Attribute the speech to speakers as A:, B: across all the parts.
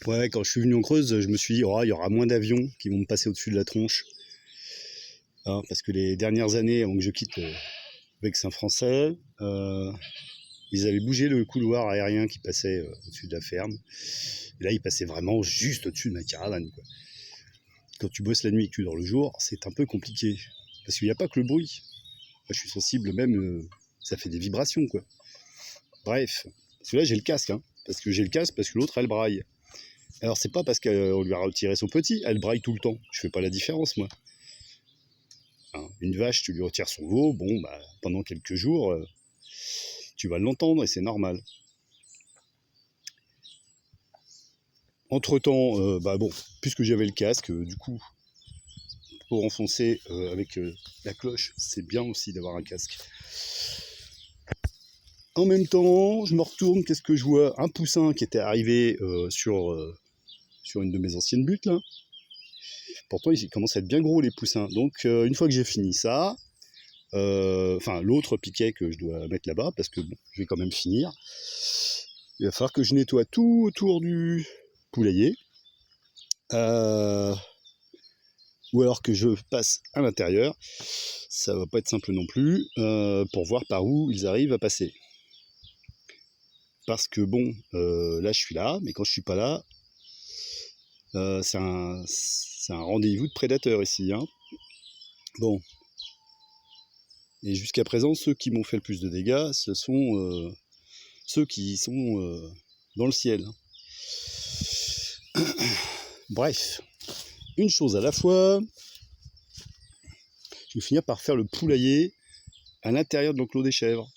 A: Ouais, quand je suis venu en Creuse, je me suis dit, oh, il y aura moins d'avions qui vont me passer au-dessus de la tronche. Hein, parce que les dernières années, avant que je quitte le Vexin français, ils avaient bougé le couloir aérien qui passait au-dessus de la ferme. Et là, il passait vraiment juste au-dessus de ma caravane, quoi. Quand tu bosses la nuit et que tu dors le jour, c'est un peu compliqué. Parce qu'il n'y a pas que le bruit. Moi, je suis sensible même, ça fait des vibrations, quoi. Bref, parce que là, j'ai le casque, hein. Parce que j'ai le casque, parce que l'autre, elle braille. Alors, c'est pas parce qu'on lui a retiré son petit, elle braille tout le temps. Je fais pas la différence, moi. Hein, une vache, tu lui retires son veau, bon, bah, pendant quelques jours, tu vas l'entendre et c'est normal. Entre-temps, bah bon, puisque j'avais le casque, du coup, pour enfoncer avec la cloche, c'est bien aussi d'avoir un casque. En même temps, je me retourne, qu'est-ce que je vois? Un poussin qui était arrivé sur une de mes anciennes buttes, là. Pourtant, ils commencent à être bien gros, les poussins. Donc, une fois que j'ai fini ça, enfin, l'autre piquet que je dois mettre là-bas, parce que bon, je vais quand même finir, il va falloir que je nettoie tout autour du poulailler. Ou alors que je passe à l'intérieur, ça va pas être simple non plus, pour voir par où ils arrivent à passer. Parce que bon, là je suis là, mais quand je suis pas là, c'est un rendez-vous de prédateurs ici, hein. Bon. Et jusqu'à présent, ceux qui m'ont fait le plus de dégâts, ce sont ceux qui sont dans le ciel. Bref, une chose à la fois, je vais finir par faire le poulailler à l'intérieur de l'enclos des chèvres.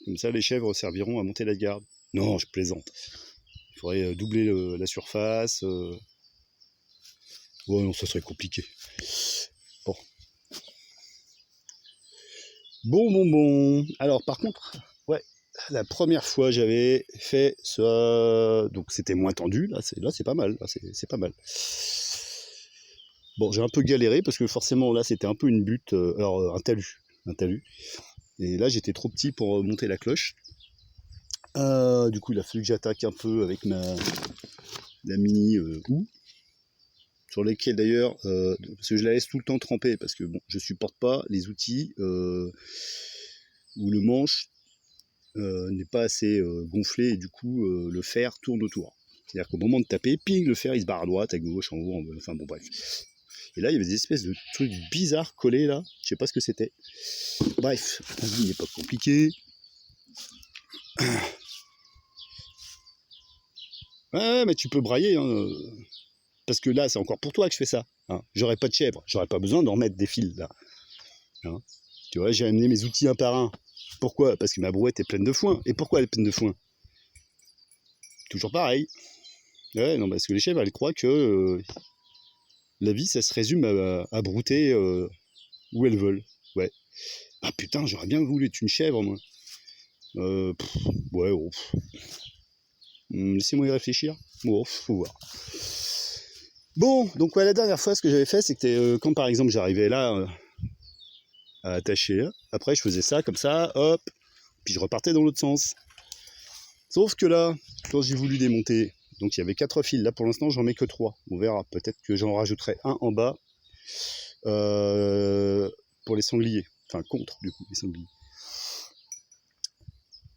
A: Comme ça, les chèvres serviront à monter la garde. Non, je plaisante. Il faudrait doubler la surface. Ouais, non, ça serait compliqué. Bon. Bon. Alors, par contre, ouais, la première fois, j'avais fait ça. Donc, c'était moins tendu. Là, c'est pas mal. Là, c'est pas mal. Bon, j'ai un peu galéré parce que forcément, là, c'était un peu une butte. Alors, un talus. Et là, j'étais trop petit pour monter la cloche. Du coup, il a fallu que j'attaque un peu avec la mini houe, sur lesquels d'ailleurs, parce que je la laisse tout le temps tremper, parce que bon, je supporte pas les outils où le manche n'est pas assez gonflé et du coup le fer tourne autour. C'est-à-dire qu'au moment de taper, ping, le fer il se barre à droite, à gauche, en haut, enfin bon bref. Et là il y avait des espèces de trucs bizarres collés là, je sais pas ce que c'était. Bref, la vie n'est pas compliquée. Ouais, mais tu peux brailler, hein. Parce que là, c'est encore pour toi que je fais ça. Hein. J'aurais pas de chèvre, j'aurais pas besoin d'en remettre des fils là. Hein. Tu vois, j'ai amené mes outils un par un. Pourquoi? Parce que ma brouette est pleine de foin. Et pourquoi elle est pleine de foin? Toujours pareil. Ouais, non, parce que les chèvres, elles croient que la vie, ça se résume à brouter où elles veulent. Ouais. Ah putain, j'aurais bien voulu être une chèvre, moi. Ouais, oh. Laissez-moi y réfléchir. Bon, faut voir. Bon, donc ouais, la dernière fois, ce que j'avais fait, c'était quand par exemple j'arrivais là à attacher, après je faisais ça comme ça, hop, puis je repartais dans l'autre sens. Sauf que là, quand j'ai voulu démonter, donc il y avait 4 fils, là pour l'instant j'en mets que 3. On verra, peut-être que j'en rajouterai un en bas pour les sangliers, enfin contre du coup les sangliers.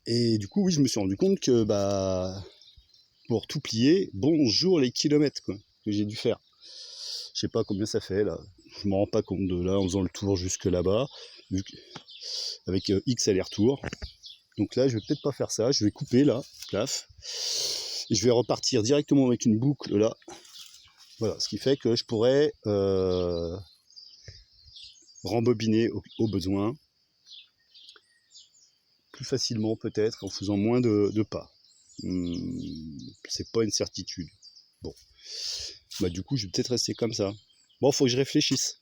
A: Et du coup oui, je me suis rendu compte que bah pour tout plier, bonjour les kilomètres quoi, que j'ai dû faire. Je sais pas combien ça fait là, je m'en rends pas compte de là en faisant le tour jusque là-bas, avec X aller-retour. Donc là je vais peut-être pas faire ça, je vais couper là, plaf. Et je vais repartir directement avec une boucle là. Voilà, ce qui fait que je pourrais rembobiner au besoin plus facilement peut-être en faisant moins de pas. C'est pas une certitude. Bon, bah du coup je vais peut-être rester comme ça. Bon, faut que je réfléchisse.